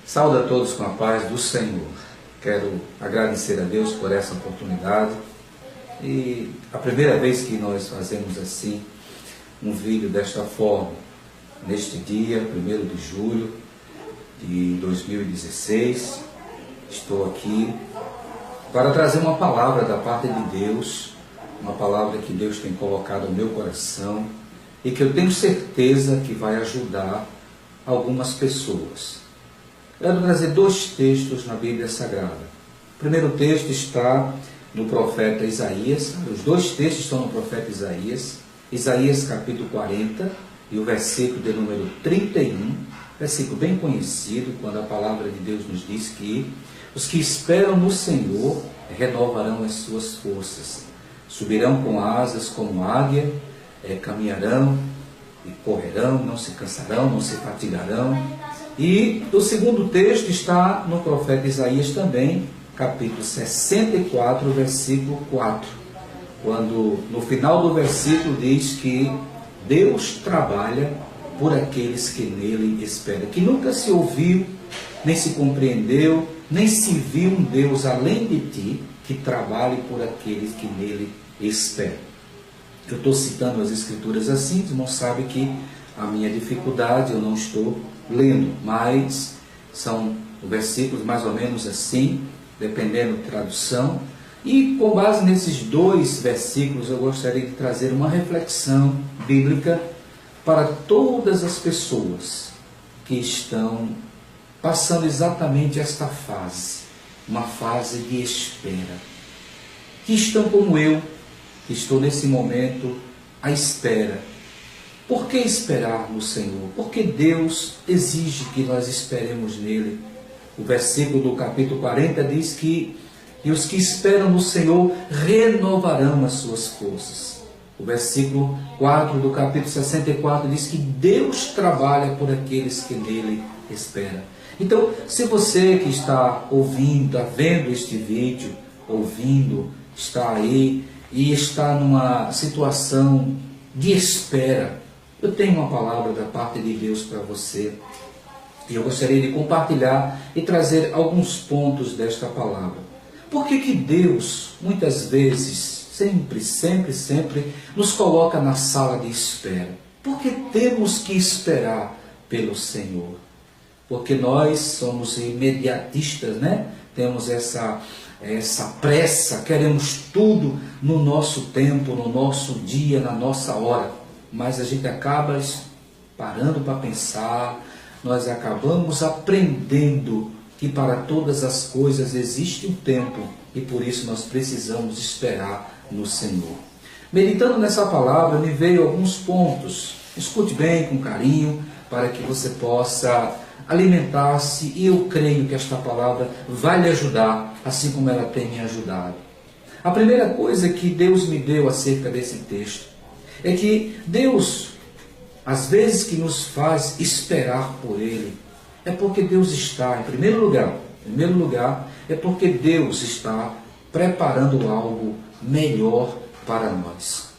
Saúdo a todos com a paz do Senhor. Quero agradecer a Deus por essa oportunidade. E a primeira vez que nós fazemos assim, um vídeo desta forma, neste dia, 1º de julho de 2016, estou aqui para trazer uma palavra da parte de Deus, uma palavra que Deus tem colocado no meu coração e que eu tenho certeza que vai ajudar algumas pessoas. Quero trazer 2 textos na Bíblia Sagrada. O primeiro texto está no profeta Isaías. Os 2 textos estão no profeta Isaías. Isaías capítulo 40 e o versículo de número 31. Versículo bem conhecido, quando a palavra de Deus nos diz que os que esperam no Senhor renovarão as suas forças. Subirão com asas como águia, caminharão e correrão, não se cansarão, não se fatigarão. E o segundo texto está no profeta Isaías também, capítulo 64, versículo 4, quando no final do versículo diz que Deus trabalha por aqueles que nele esperam, que nunca se ouviu, nem se compreendeu, nem se viu um Deus além de ti, que trabalhe por aqueles que nele esperam. Eu estou citando as escrituras assim, os irmãos sabem que a minha dificuldade, eu não estou lendo, mas são versículos mais ou menos assim, dependendo da tradução. E com base nesses 2 versículos, eu gostaria de trazer uma reflexão bíblica para todas as pessoas que estão passando exatamente esta fase, uma fase de espera, que estão como eu, que estou nesse momento à espera. Por que esperar no Senhor? Porque Deus exige que nós esperemos nele. O versículo do capítulo 40 diz que os que esperam no Senhor renovarão as suas forças. O versículo 4 do capítulo 64 diz que Deus trabalha por aqueles que nele esperam. Então, se você que está ouvindo, está vendo este vídeo, está aí e está numa situação de espera, eu tenho uma palavra da parte de Deus para você. E eu gostaria de compartilhar e trazer alguns pontos desta palavra. Por que Deus, muitas vezes, sempre, nos coloca na sala de espera? Porque temos que esperar pelo Senhor. Porque nós somos imediatistas, né? Temos essa pressa, queremos tudo no nosso tempo, no nosso dia, na nossa hora. Mas a gente acaba parando para pensar, nós acabamos aprendendo que para todas as coisas existe um tempo e por isso nós precisamos esperar no Senhor. Meditando nessa palavra, me veio alguns pontos. Escute bem, com carinho, para que você possa alimentar-se, e eu creio que esta palavra vai lhe ajudar, assim como ela tem me ajudado. A primeira coisa que Deus me deu acerca desse texto é que Deus, às vezes que nos faz esperar por Ele, é porque Deus está, em primeiro lugar, é porque Deus está preparando algo melhor para nós.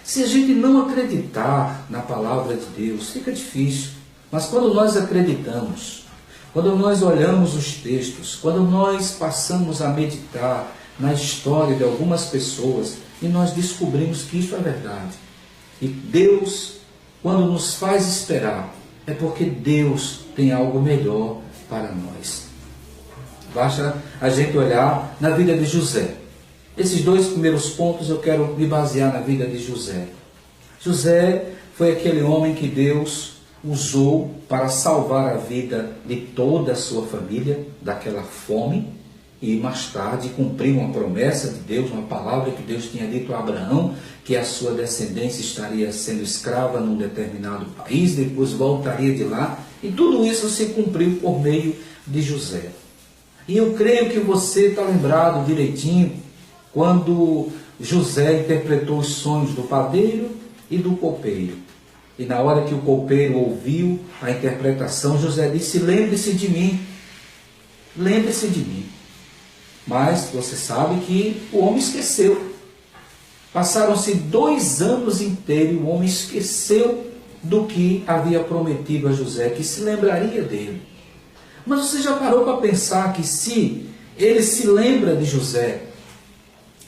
Se a gente não acreditar na palavra de Deus, fica difícil. Mas quando nós acreditamos, quando nós olhamos os textos, quando nós passamos a meditar na história de algumas pessoas, e nós descobrimos que isso é verdade. E Deus, quando nos faz esperar, é porque Deus tem algo melhor para nós. Basta a gente olhar na vida de José. Esses 2 primeiros pontos eu quero me basear na vida de José. José foi aquele homem que Deus usou para salvar a vida de toda a sua família daquela fome e mais tarde cumpriu uma promessa de Deus, uma palavra que Deus tinha dito a Abraão, que a sua descendência estaria sendo escrava num determinado país, depois voltaria de lá, e tudo isso se cumpriu por meio de José. E eu creio que você está lembrado direitinho quando José interpretou os sonhos do padeiro e do copeiro. E na hora que o copeiro ouviu a interpretação, José disse: lembre-se de mim, lembre-se de mim. Mas você sabe que o homem esqueceu. Passaram-se 2 anos inteiros e o homem esqueceu do que havia prometido a José, que se lembraria dele. Mas você já parou para pensar que se ele se lembra de José,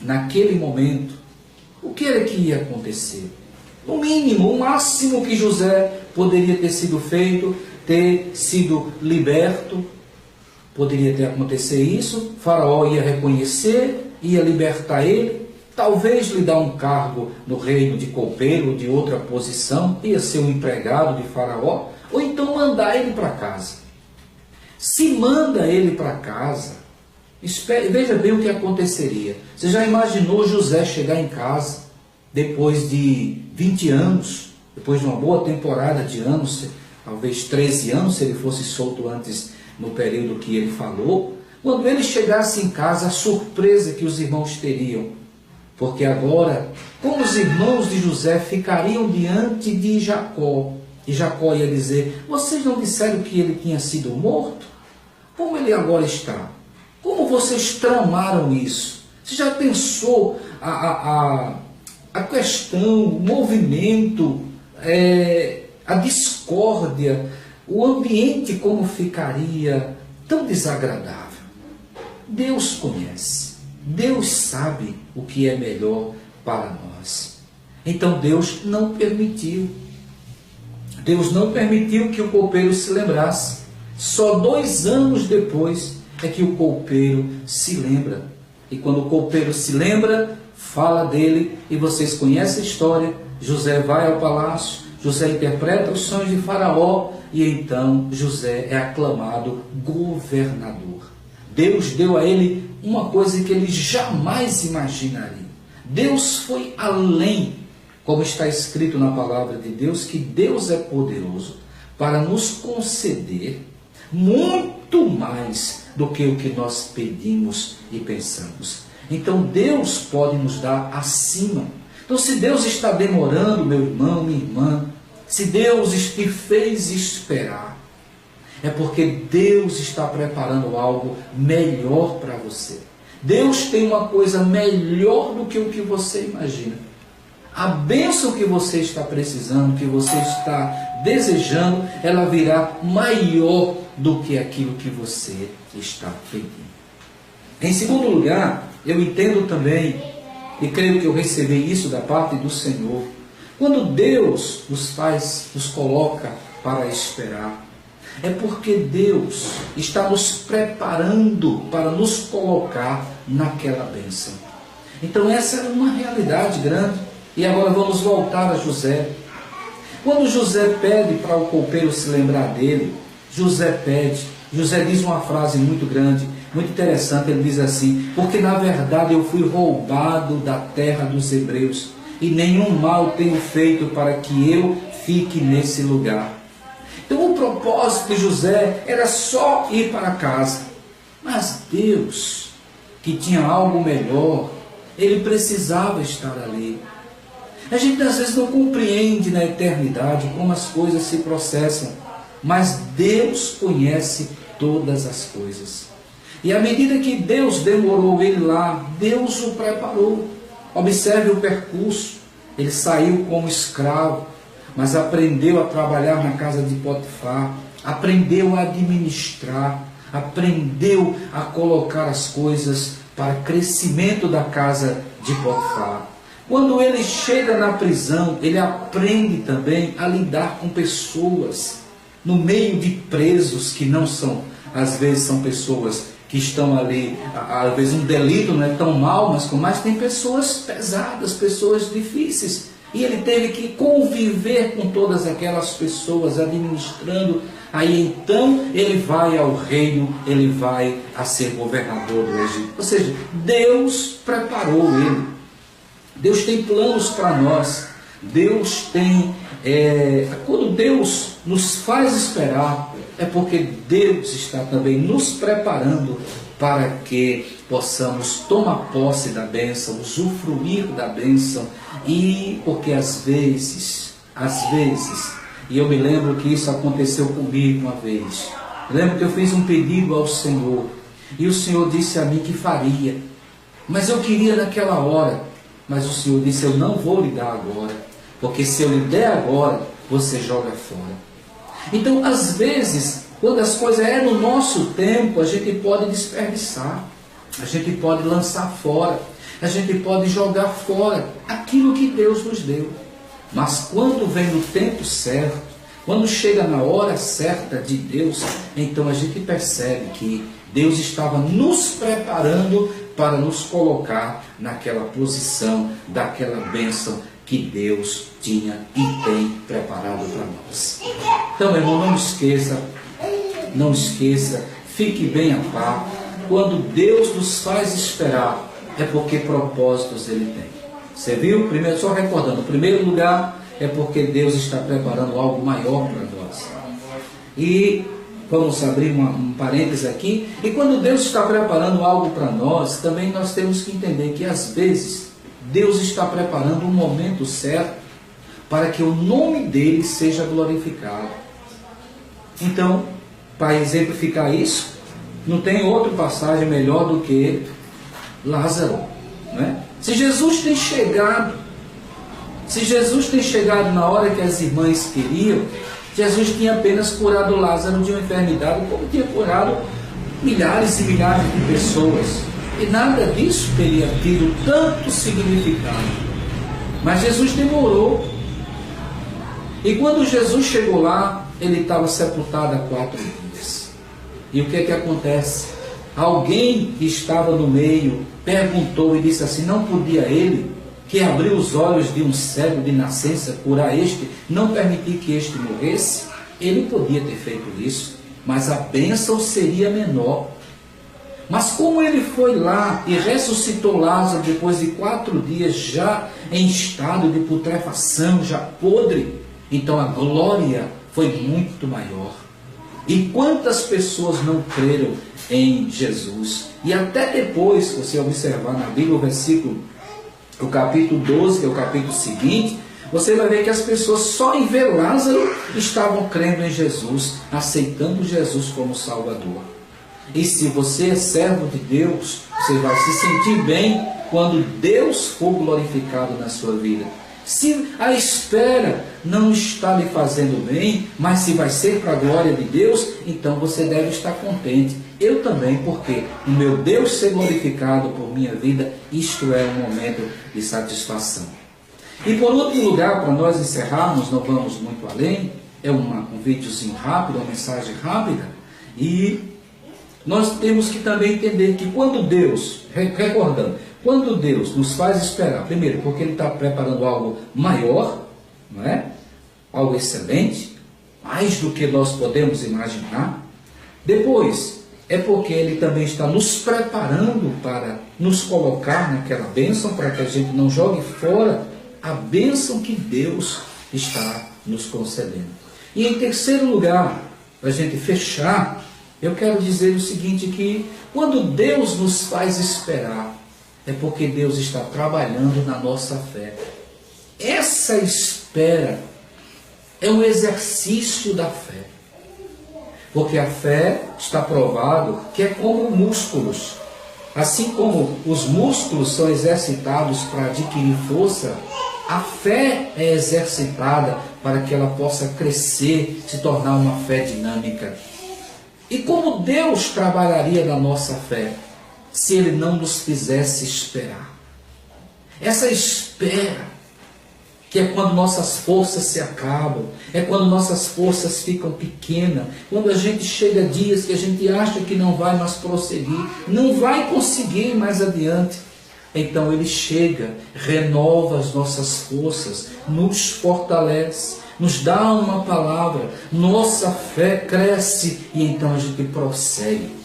naquele momento, o que era que ia acontecer? No mínimo, o máximo que José poderia ter sido feito, ter sido liberto, poderia ter acontecido isso, Faraó ia reconhecer, ia libertar ele, talvez lhe dar um cargo no reino de copeiro, de outra posição, ia ser um empregado de Faraó, ou então mandar ele para casa. Se manda ele para casa, veja bem o que aconteceria. Você já imaginou José chegar em casa depois de 20 anos, depois de uma boa temporada de anos, talvez 13 anos, se ele fosse solto antes, no período que ele falou, quando ele chegasse em casa, a surpresa que os irmãos teriam, porque agora, como os irmãos de José ficariam diante de Jacó, e Jacó ia dizer: vocês não disseram que ele tinha sido morto? Como ele agora está? Como vocês tramaram isso? Você já pensou a questão, o movimento, a discórdia, o ambiente como ficaria tão desagradável? Deus conhece, Deus sabe o que é melhor para nós. Então Deus não permitiu. Deus não permitiu que o copeiro se lembrasse. Só 2 anos depois é que o copeiro se lembra. E quando o copeiro se lembra, fala dele, e vocês conhecem a história. José vai ao palácio, José interpreta os sonhos de Faraó, e então José é aclamado governador. Deus deu a ele uma coisa que ele jamais imaginaria. Deus foi além, como está escrito na palavra de Deus, que Deus é poderoso para nos conceder muito mais do que o que nós pedimos e pensamos. Então Deus pode nos dar acima. Então, se Deus está demorando, meu irmão, minha irmã, se Deus te fez esperar, é porque Deus está preparando algo melhor para você. Deus tem uma coisa melhor do que o que você imagina. A bênção que você está precisando, que você está desejando, ela virá maior do que aquilo que você está pedindo. Em segundo lugar, eu entendo também, e creio que eu recebi isso da parte do Senhor, quando Deus nos coloca para esperar, é porque Deus está nos preparando para nos colocar naquela bênção. Então essa é uma realidade grande. E agora vamos voltar a José. Quando José pede para o copeiro se lembrar dele, José diz uma frase muito grande, muito interessante. Ele diz assim: porque na verdade eu fui roubado da terra dos hebreus, e nenhum mal tenho feito para que eu fique nesse lugar. Então o propósito de José era só ir para casa. Mas Deus, que tinha algo melhor, ele precisava estar ali. A gente às vezes não compreende na eternidade como as coisas se processam, mas Deus conhece todas as coisas. E à medida que Deus demorou ele lá, Deus o preparou. Observe o percurso. Ele saiu como escravo, mas aprendeu a trabalhar na casa de Potifar, aprendeu a administrar, aprendeu a colocar as coisas para crescimento da casa de Potifar. Quando ele chega na prisão, ele aprende também a lidar com pessoas, no meio de presos que não são, às vezes são pessoas que estão ali, às vezes um delito não é tão mal, mas tem pessoas pesadas, pessoas difíceis. E ele teve que conviver com todas aquelas pessoas, administrando. Aí então ele vai ao reino, ele vai a ser governador do Egito. Ou seja, Deus preparou ele. Deus tem planos para nós. Deus tem... quando Deus nos faz esperar, é porque Deus está também nos preparando para que possamos tomar posse da bênção, usufruir da bênção. E porque às vezes, e eu me lembro que isso aconteceu comigo uma vez. Eu lembro que eu fiz um pedido ao Senhor, e o Senhor disse a mim que faria, mas eu queria naquela hora. Mas o Senhor disse: eu não vou lhe dar agora, porque se eu lhe der agora, você joga fora. Então, às vezes, quando as coisas é no nosso tempo, a gente pode desperdiçar, a gente pode lançar fora, a gente pode jogar fora aquilo que Deus nos deu. Mas quando vem no tempo certo, quando chega na hora certa de Deus, então a gente percebe que Deus estava nos preparando para nos colocar naquela posição, daquela bênção que Deus tinha e tem preparado para nós. Então, irmão, não esqueça, fique bem a par. Quando Deus nos faz esperar, é porque propósitos Ele tem. Você viu? Primeiro, só recordando, em primeiro lugar, é porque Deus está preparando algo maior para nós. E vamos abrir um parêntese aqui. E quando Deus está preparando algo para nós, também nós temos que entender que às vezes Deus está preparando um momento certo para que o nome dele seja glorificado. Então, para exemplificar isso, não tem outra passagem melhor do que Lázaro, né? Se Jesus tem chegado na hora que as irmãs queriam, Jesus tinha apenas curado Lázaro de uma enfermidade, como tinha curado milhares e milhares de pessoas. E nada disso teria tido tanto significado. Mas Jesus demorou. E quando Jesus chegou lá, ele estava sepultado há 4 dias. E o que é que acontece? Alguém que estava no meio perguntou e disse assim: não podia ele, que abriu os olhos de um cego de nascença, curar este, não permitir que este morresse? Ele podia ter feito isso, mas a bênção seria menor. Mas como ele foi lá e ressuscitou Lázaro depois de 4 dias, já em estado de putrefação, já podre, então a glória foi muito maior. E quantas pessoas não creram em Jesus? E até depois, se você observar na Bíblia o versículo, o capítulo 12, que é o capítulo seguinte, você vai ver que as pessoas só em ver Lázaro estavam crendo em Jesus, aceitando Jesus como Salvador. E se você é servo de Deus, você vai se sentir bem quando Deus for glorificado na sua vida. Se a espera não está lhe fazendo bem, mas se vai ser para a glória de Deus, então você deve estar contente. Eu também, porque o meu Deus ser glorificado por minha vida, isto é um momento de satisfação. E por outro lugar, para nós encerrarmos, não vamos muito além, é um videozinho rápido, uma mensagem rápida, e nós temos que também entender que quando Deus, recordando, quando Deus nos faz esperar, primeiro, porque Ele está preparando algo maior, não é? Algo excelente, mais do que nós podemos imaginar. Depois, é porque Ele também está nos preparando para nos colocar naquela bênção, para que a gente não jogue fora a bênção que Deus está nos concedendo. E em terceiro lugar, para a gente fechar, eu quero dizer o seguinte, que quando Deus nos faz esperar, é porque Deus está trabalhando na nossa fé. Essa espera é um exercício da fé. Porque a fé está provado que é como músculos. Assim como os músculos são exercitados para adquirir força, a fé é exercitada para que ela possa crescer, se tornar uma fé dinâmica. E como Deus trabalharia na nossa fé se Ele não nos fizesse esperar? Essa espera, que é quando nossas forças se acabam, é quando nossas forças ficam pequenas, quando a gente chega a dias que a gente acha que não vai mais prosseguir, não vai conseguir mais adiante. Então Ele chega, renova as nossas forças, nos fortalece, nos dá uma palavra, nossa fé cresce e então a gente prossegue.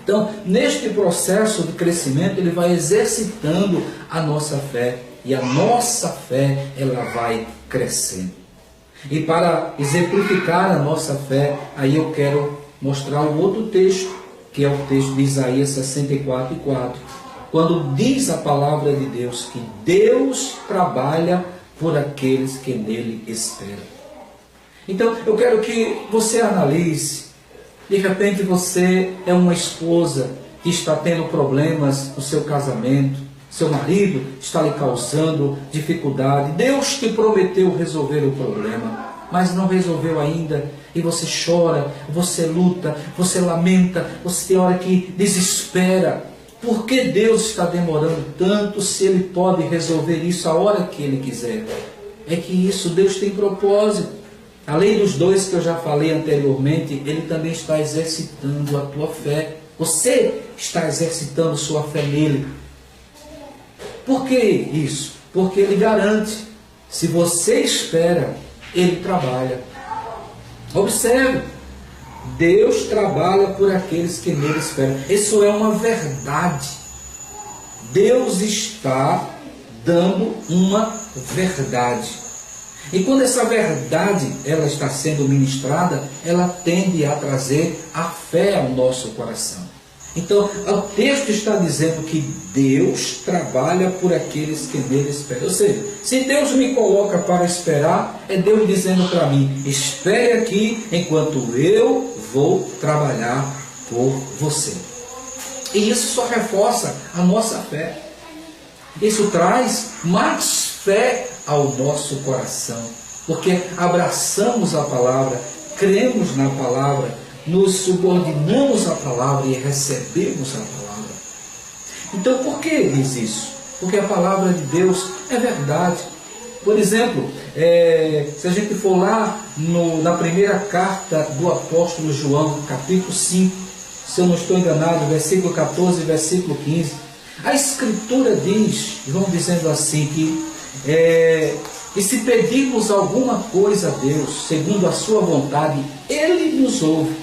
Então, neste processo de crescimento, Ele vai exercitando a nossa fé e a nossa fé, ela vai crescendo. E para exemplificar a nossa fé, aí eu quero mostrar um outro texto, que é o texto de Isaías 64:4, quando diz a palavra de Deus que Deus trabalha por aqueles que nele esperam. Então, eu quero que você analise. De repente você é uma esposa que está tendo problemas no seu casamento, seu marido está lhe causando dificuldade, Deus te prometeu resolver o problema, mas não resolveu ainda, e você chora, você luta, você lamenta, você tem hora que desespera. Por que Deus está demorando tanto se Ele pode resolver isso a hora que Ele quiser? É que isso, Deus tem propósito. Além dos dois que eu já falei anteriormente, Ele também está exercitando a tua fé. Você está exercitando sua fé nele. Por que isso? Porque Ele garante. Se você espera, Ele trabalha. Observe. Deus trabalha por aqueles que nele esperam. Isso é uma verdade. Deus está dando uma verdade. E quando essa verdade ela está sendo ministrada, ela tende a trazer a fé ao nosso coração. Então, o texto está dizendo que Deus trabalha por aqueles que nele esperam. Ou seja, se Deus me coloca para esperar, é Deus dizendo para mim, espere aqui enquanto eu vou trabalhar por você. E isso só reforça a nossa fé. Isso traz mais fé ao nosso coração. Porque abraçamos a palavra, cremos na palavra, nos subordinamos à palavra e recebemos a palavra. Então, por que diz isso? Porque a palavra de Deus é verdade. Por exemplo, se a gente for lá na primeira carta do apóstolo João, capítulo 5, se eu não estou enganado, versículo 14 e versículo 15, a Escritura diz, João dizendo assim, que e se pedirmos alguma coisa a Deus, segundo a sua vontade, Ele nos ouve.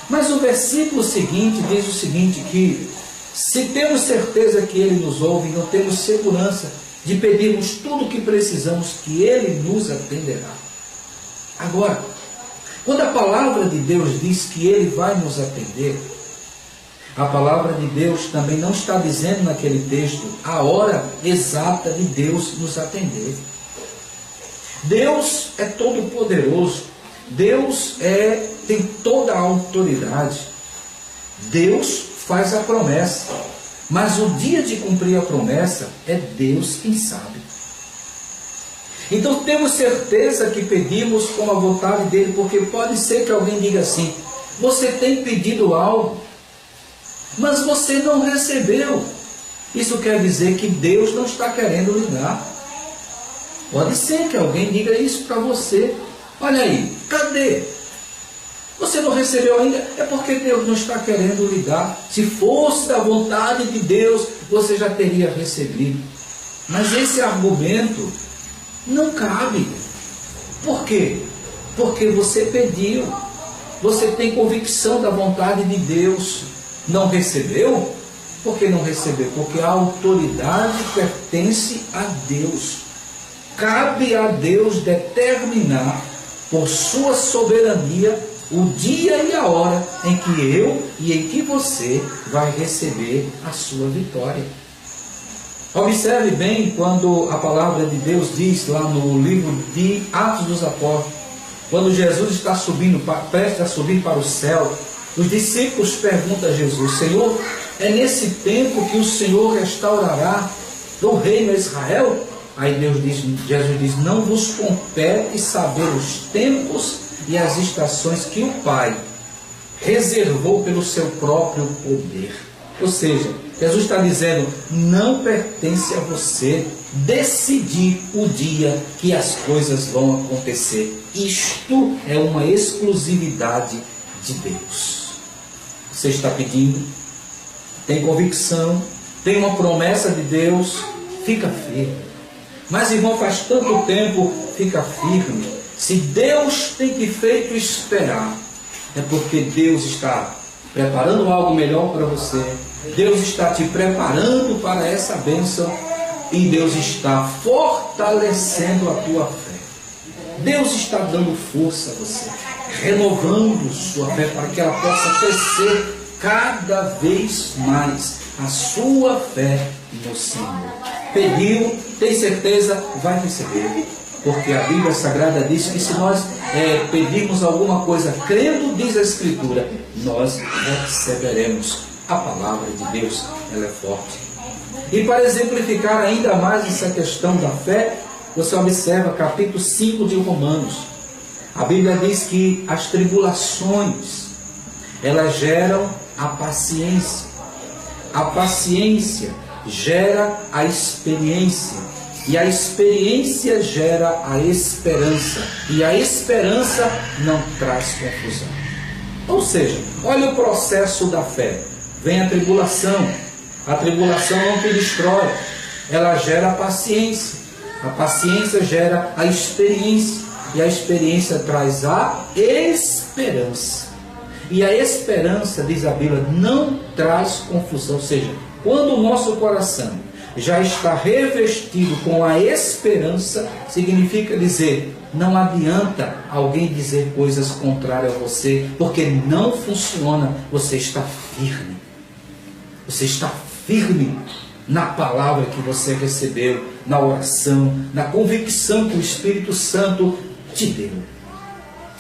Mas o versículo seguinte diz o seguinte, que se temos certeza que Ele nos ouve, não temos segurança de pedirmos tudo o que precisamos, que Ele nos atenderá. Agora, quando a palavra de Deus diz que Ele vai nos atender, a palavra de Deus também não está dizendo naquele texto a hora exata de Deus nos atender. Deus é todo poderoso. Deus tem toda a autoridade. Deus faz a promessa. Mas o dia de cumprir a promessa é Deus quem sabe. Então temos certeza que pedimos com a vontade dele, porque pode ser que alguém diga assim, você tem pedido algo, mas você não recebeu. Isso quer dizer que Deus não está querendo lhe dar. Pode ser que alguém diga isso para você. Olha aí, cadê? Você não recebeu ainda? É porque Deus não está querendo lhe dar. Se fosse da vontade de Deus, você já teria recebido. Mas esse argumento não cabe. Por quê? Porque você pediu. Você tem convicção da vontade de Deus. Não recebeu? Por que não recebeu? Porque a autoridade pertence a Deus. Cabe a Deus determinar, por sua soberania, o dia e a hora em que eu e em que você vai receber a sua vitória. Observe bem quando a palavra de Deus diz lá no livro de Atos dos Apóstolos, quando Jesus está prestes a subir para o céu, os discípulos perguntam a Jesus, Senhor, é nesse tempo que o Senhor restaurará o reino a Israel? Aí Jesus diz, não vos compete saber os tempos e as estações que o Pai reservou pelo seu próprio poder. Ou seja, Jesus está dizendo, não pertence a você decidir o dia que as coisas vão acontecer. Isto é uma exclusividade de Deus. Você está pedindo, tem convicção, tem uma promessa de Deus, fica firme. Mas, irmão, faz tanto tempo, fica firme. Se Deus tem te feito esperar, é porque Deus está preparando algo melhor para você. Deus está te preparando para essa bênção e Deus está fortalecendo a tua fé. Deus está dando força a você, renovando sua fé para que ela possa crescer cada vez mais. A sua fé no Senhor. Pediu, tem certeza, vai receber. Porque a Bíblia Sagrada diz que se nós pedirmos alguma coisa crendo, diz a Escritura, nós receberemos. A palavra de Deus, ela é forte. E para exemplificar ainda mais essa questão da fé, você observa capítulo 5 de Romanos. A Bíblia diz que as tribulações, elas geram a paciência. A paciência gera a experiência. E a experiência gera a esperança. E a esperança não traz confusão. Ou seja, olha o processo da fé. Vem a tribulação. A tribulação não te destrói. Ela gera a paciência. A paciência gera a experiência. E a experiência traz a esperança. E a esperança, diz a Bíblia, não traz confusão. Ou seja, quando o nosso coração já está revestido com a esperança, significa dizer, não adianta alguém dizer coisas contrárias a você, porque não funciona. Você está firme. Você está firme na palavra que você recebeu, na oração, na convicção que o Espírito Santo te deu.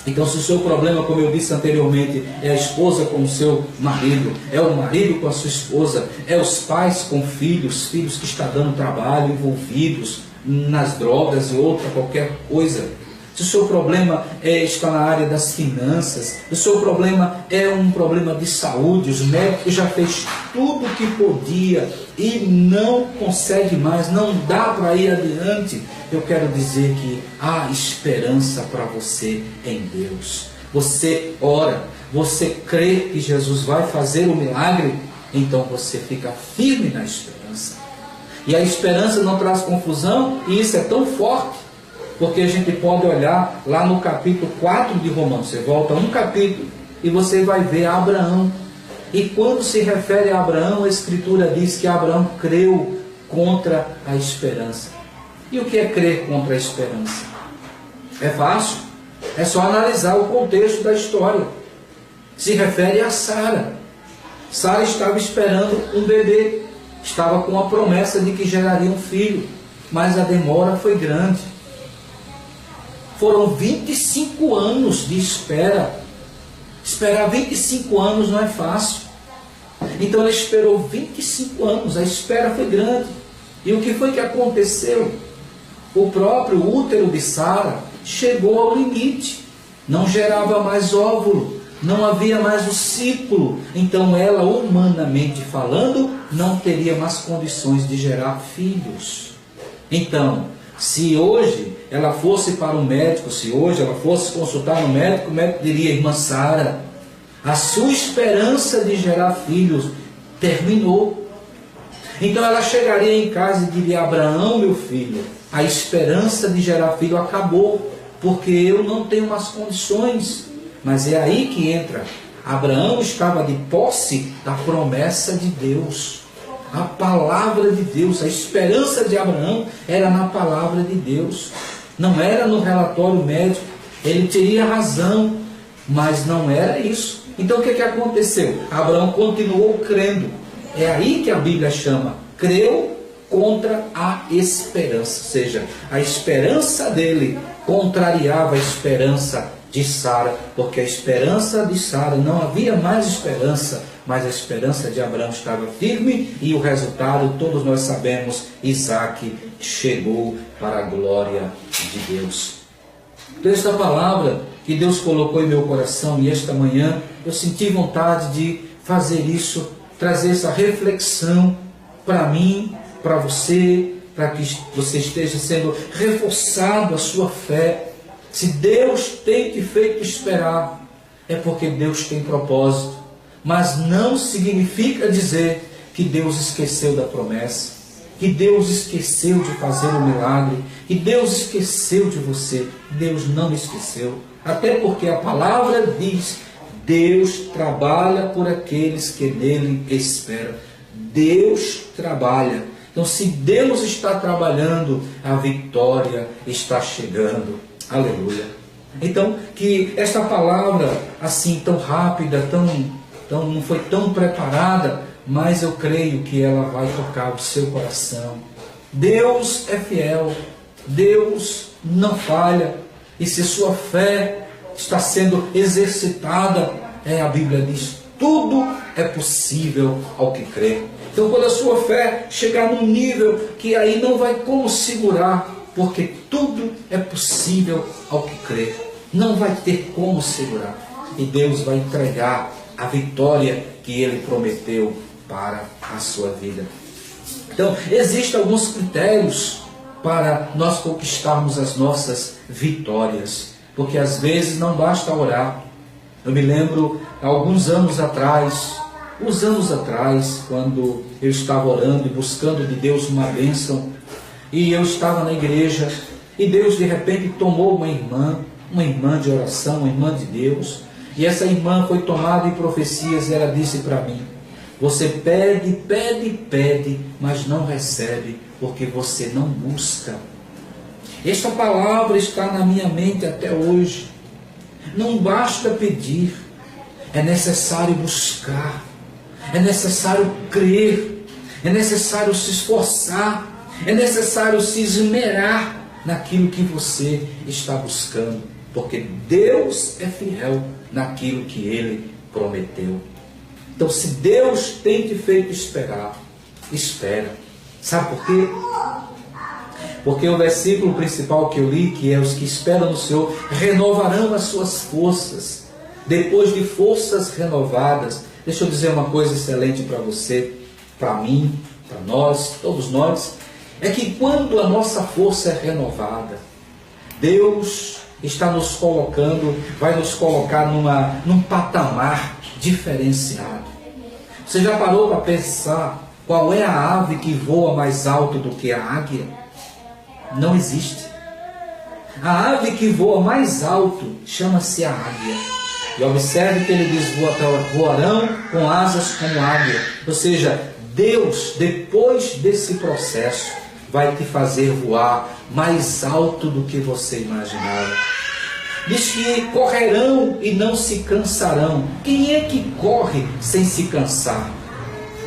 Então, se o seu problema, como eu disse anteriormente, é a esposa com o seu marido, é o marido com a sua esposa, é os pais com filhos que estão dando trabalho, envolvidos nas drogas e outra qualquer coisa, se o seu problema está na área das finanças, se o seu problema é um problema de saúde, os médicos já fez tudo o que podia e não consegue mais, não dá para ir adiante, eu quero dizer que há esperança para você em Deus. Você ora, você crê que Jesus vai fazer o milagre, então você fica firme na esperança. E a esperança não traz confusão, e isso é tão forte, porque a gente pode olhar lá no capítulo 4 de Romanos. Você volta a um capítulo e você vai ver Abraão. E quando se refere a Abraão, a Escritura diz que Abraão creu contra a esperança. E o que é crer contra a esperança? É fácil. É só analisar o contexto da história. Se refere a Sara. Sara estava esperando um bebê. Estava com a promessa de que geraria um filho. Mas a demora foi grande. Foram 25 anos de espera. Esperar 25 anos não é fácil. Então ele esperou 25 anos. A espera foi grande. E o que foi que aconteceu? O próprio útero de Sara chegou ao limite. Não gerava mais óvulo. Não havia mais o ciclo. Então ela, humanamente falando, não teria mais condições de gerar filhos. Então, se hoje ela fosse para o médico, se hoje ela fosse consultar o médico diria, irmã Sara, a sua esperança de gerar filhos terminou. Então ela chegaria em casa e diria, Abraão, meu filho, a esperança de gerar filho acabou, porque eu não tenho mais condições. Mas é aí que entra. Abraão estava de posse da promessa de Deus. A palavra de Deus, a esperança de Abraão era na palavra de Deus. Não era no relatório médico. Ele teria razão, mas não era isso. Então o que aconteceu? Abraão continuou crendo. É aí que a Bíblia chama, creu contra a esperança. Ou seja, a esperança dele contrariava a esperança de Sara, porque a esperança de Sara não havia mais esperança, mas a esperança de Abraão estava firme, e o resultado todos nós sabemos, Isaac chegou para a glória de Deus. Então esta palavra que Deus colocou em meu coração, e esta manhã eu senti vontade de fazer isso, trazer essa reflexão para mim, para você, para que você esteja sendo reforçado a sua fé. Se Deus tem te feito esperar, é porque Deus tem propósito. Mas não significa dizer que Deus esqueceu da promessa, que Deus esqueceu de fazer o milagre, que Deus esqueceu de você. Deus não esqueceu. Até porque a palavra diz, Deus trabalha por aqueles que nele esperam. Deus trabalha. Então, se Deus está trabalhando, a vitória está chegando. Aleluia. Então, que esta palavra, assim, tão rápida, não foi tão preparada, mas eu creio que ela vai tocar o seu coração. Deus é fiel. Deus não falha. E se sua fé está sendo exercitada, a Bíblia diz, tudo é possível ao que crê. Então, quando a sua fé chegar num nível que aí não vai como segurar, porque tudo é possível ao que crê. não vai ter como segurar. E Deus vai entregar a vitória que Ele prometeu para a sua vida. Então, existem alguns critérios para nós conquistarmos as nossas vitórias. Porque às vezes não basta orar. Eu me lembro, há alguns anos atrás, quando eu estava orando e buscando de Deus uma bênção, e eu estava na igreja, e Deus de repente tomou uma irmã de oração, uma irmã de Deus, e essa irmã foi tomada em profecias, e ela disse para mim: você pede, pede, pede, mas não recebe, porque você não busca. Esta palavra está na minha mente até hoje. Não basta pedir, é necessário buscar, é necessário crer, é necessário se esforçar, é necessário se esmerar naquilo que você está buscando, porque Deus é fiel naquilo que Ele prometeu. Então, se Deus tem te feito esperar, espera. Sabe por quê? Porque o versículo principal que eu li, que é: os que esperam no Senhor renovarão as suas forças. Depois de forças renovadas, deixa eu dizer uma coisa excelente para você, para mim, para nós, todos nós, é que quando a nossa força é renovada, Deus está nos colocando, vai nos colocar num patamar diferenciado. Você já parou para pensar qual é a ave que voa mais alto do que a águia? Não existe. A ave que voa mais alto chama-se a águia. E observe que ele diz: voarão com asas como águia. Ou seja, Deus, depois desse processo, vai te fazer voar mais alto do que você imaginava. Diz que correrão e não se cansarão. Quem é que corre sem se cansar?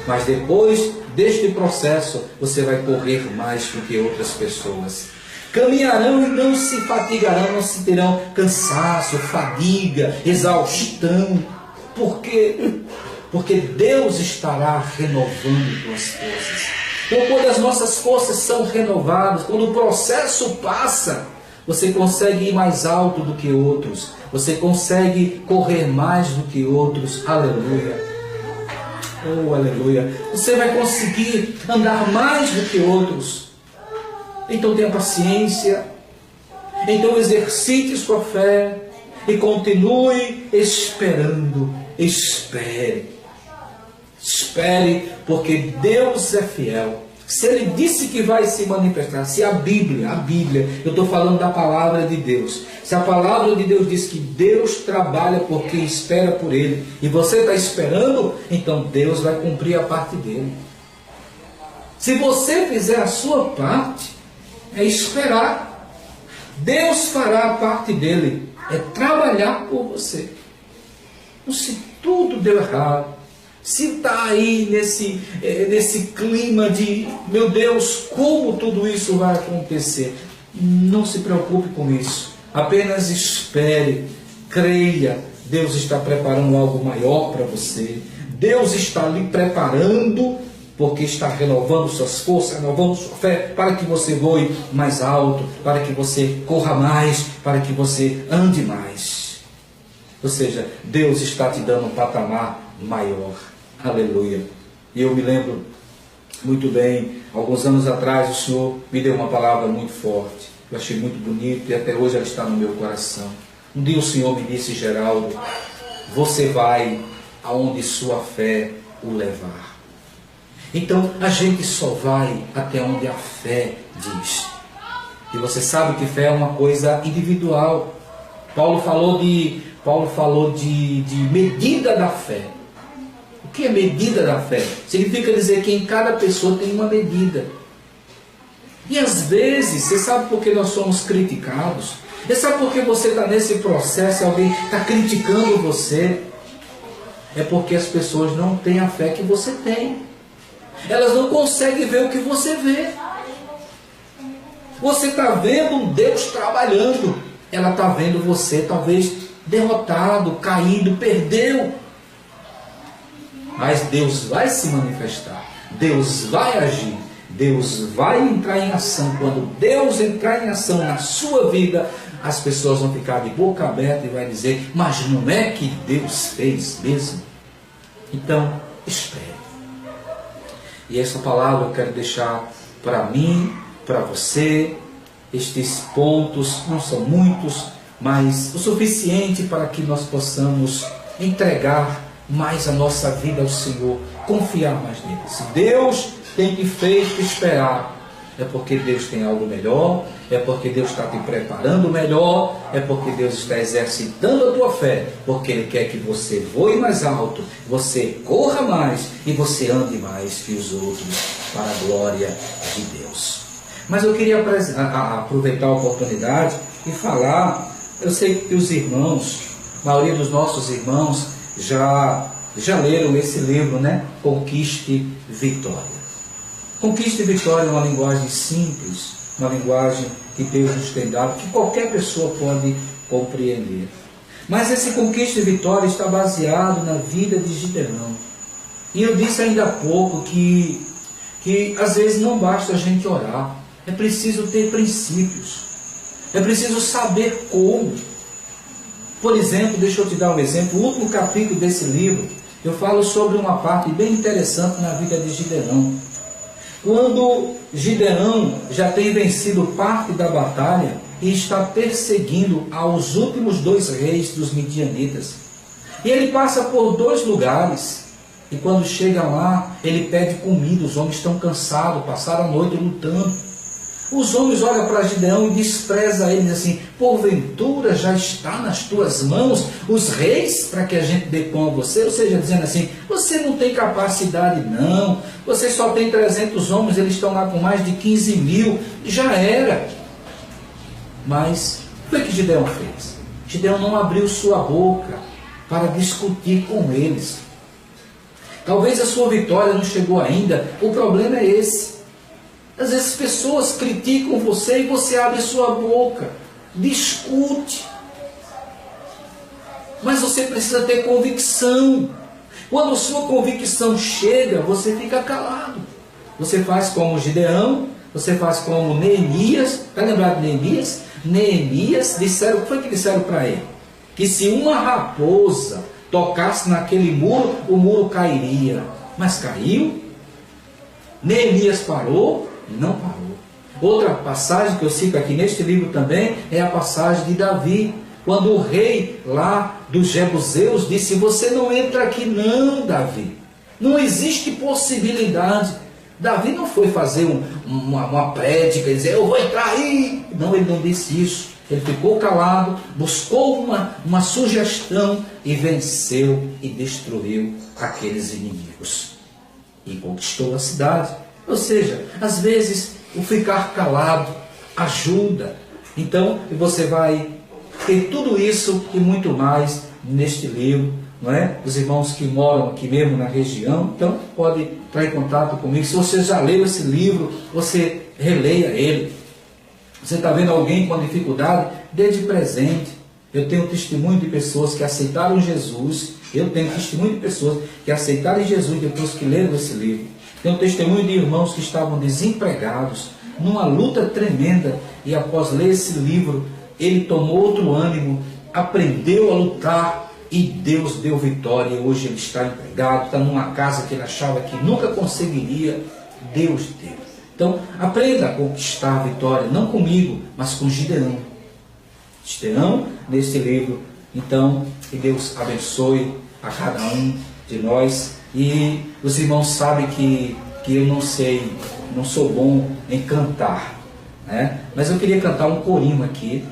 Mas depois deste processo, você vai correr mais do que outras pessoas. Caminharão e não se fatigarão, não se terão cansaço, fadiga, exaustão. Por quê? Porque Deus estará renovando tuas forças. Então, quando as nossas forças são renovadas, quando o processo passa, você consegue ir mais alto do que outros. Você consegue correr mais do que outros. Aleluia. Oh, aleluia. Você vai conseguir andar mais do que outros. Então tenha paciência. Então exercite sua fé. E continue esperando. Espere. Espere, porque Deus é fiel. Se Ele disse que vai se manifestar, se a Bíblia, eu estou falando da palavra de Deus. Se a palavra de Deus diz que Deus trabalha por quem espera por Ele, e você está esperando, então Deus vai cumprir a parte dele. Se você fizer a sua parte, é esperar. Deus fará a parte dele, é trabalhar por você. Então, se tudo deu errado, se está aí nesse clima de, meu Deus, como tudo isso vai acontecer? Não se preocupe com isso. Apenas espere, creia. Deus está preparando algo maior para você. Deus está lhe preparando, porque está renovando suas forças, renovando sua fé, para que você voe mais alto, para que você corra mais, para que você ande mais. Ou seja, Deus está te dando um patamar maior. Aleluia. E eu me lembro muito bem, alguns anos atrás o Senhor me deu uma palavra muito forte. Eu achei muito bonito e até hoje ela está no meu coração. Um dia o Senhor me disse: Geraldo, você vai aonde sua fé o levar. Então a gente só vai até onde a fé diz. E você sabe que fé é uma coisa individual. Paulo falou de medida da fé. O que é medida da fé? Significa dizer que em cada pessoa tem uma medida. E às vezes, você sabe por que nós somos criticados? Você sabe por que você está nesse processo, alguém está criticando você? É porque as pessoas não têm a fé que você tem. Elas não conseguem ver o que você vê. Você está vendo um Deus trabalhando. Ela está vendo você talvez derrotado, caído, perdeu. Mas Deus vai se manifestar, Deus vai agir, Deus vai entrar em ação. Quando Deus entrar em ação na sua vida, as pessoas vão ficar de boca aberta e vai dizer, mas não é que Deus fez mesmo? Então, espere. E essa palavra eu quero deixar para mim, para você. Estes pontos não são muitos, mas o suficiente para que nós possamos entregar mais a nossa vida ao Senhor, confiar mais nele. Se Deus tem te feito esperar, é porque Deus tem algo melhor, é porque Deus está te preparando melhor, é porque Deus está exercitando a tua fé, porque Ele quer que você voe mais alto, você corra mais e você ande mais que os outros, para a glória de Deus. Mas eu queria aproveitar a oportunidade e falar, eu sei que os irmãos, a maioria dos nossos irmãos já leram esse livro, né? Conquiste Vitória. Conquiste Vitória é uma linguagem simples, uma linguagem que Deus nos tem dado, que qualquer pessoa pode compreender. Mas esse Conquiste Vitória está baseado na vida de Gideão. E eu disse ainda há pouco que às vezes não basta a gente orar, é preciso ter princípios, é preciso saber como. Por exemplo, deixa eu te dar um exemplo, o último capítulo desse livro, eu falo sobre uma parte bem interessante na vida de Gideão. Quando Gideão já tem vencido parte da batalha e está perseguindo aos últimos 2 reis dos midianitas. E ele passa por 2 lugares. E quando chega lá, ele pede comida. Os homens estão cansados, passaram a noite lutando. Os homens olham para Gideão e desprezam ele, diz assim, porventura já está nas tuas mãos os reis para que a gente dê pão a você? Ou seja, dizendo assim, você não tem capacidade não, você só tem 300 homens, eles estão lá com mais de 15 mil, já era. Mas o que Gideão fez? Gideão não abriu sua boca para discutir com eles. Talvez a sua vitória não chegou ainda, o problema é esse. Às vezes pessoas criticam você e você abre sua boca, discute. Mas você precisa ter convicção. Quando a sua convicção chega, você fica calado. Você faz como Gideão, você faz como Neemias. Está lembrado de Neemias? Neemias, disseram, o que foi que disseram para ele? Que se uma raposa tocasse naquele muro, o muro cairia. Mas caiu. Neemias parou. Não parou. Outra passagem que eu cito aqui neste livro também é a passagem de Davi, quando o rei lá dos Jebuseus disse, você não entra aqui não, Davi, não existe possibilidade. Davi não foi fazer uma prédica e dizer, eu vou entrar aí. Não, ele não disse isso. Ele ficou calado, buscou uma sugestão e venceu e destruiu aqueles inimigos e conquistou a cidade. Ou seja, às vezes o ficar calado ajuda. Então você vai ter tudo isso e muito mais neste livro, não é? Os irmãos que moram aqui mesmo na região, então pode entrar em contato comigo. Se você já leu esse livro, você releia ele. Você está vendo alguém com dificuldade, dê de presente. Eu tenho testemunho de pessoas que aceitaram Jesus. Eu tenho testemunho de pessoas que aceitaram Jesus depois que leram esse livro. Tenho testemunho de irmãos que estavam desempregados, numa luta tremenda, e após ler esse livro, ele tomou outro ânimo, aprendeu a lutar, e Deus deu vitória, e hoje ele está empregado, está numa casa que ele achava que nunca conseguiria, Deus deu. Então, aprenda a conquistar a vitória, não comigo, mas com Gideão. Gideão, nesse livro. Então, que Deus abençoe a cada um de nós. E os irmãos sabem que eu não sei, não sou bom em cantar, né? Mas eu queria cantar um corinho aqui,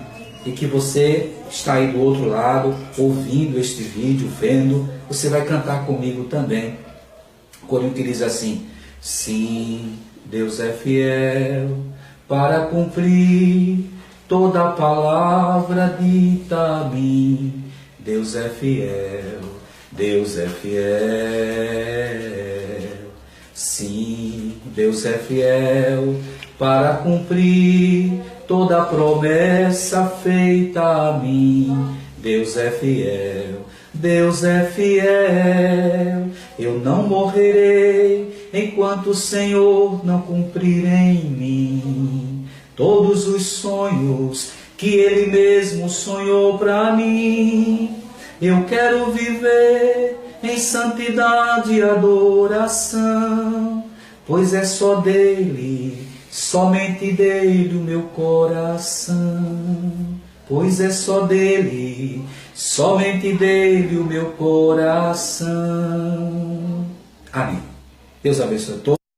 e que você está aí do outro lado, ouvindo este vídeo, vendo, você vai cantar comigo também. O corinho que diz assim, sim, Deus é fiel para cumprir toda a palavra dita a mim. Deus é fiel, Deus é fiel. Sim, Deus é fiel para cumprir toda a promessa feita a mim. Deus é fiel, Deus é fiel. Eu não morrerei enquanto o Senhor não cumprir em mim todos os sonhos que Ele mesmo sonhou para mim. Eu quero viver em santidade e adoração, pois é só dele, somente dele o meu coração. Pois é só dele, somente dele o meu coração. Amém. Deus abençoe a todos.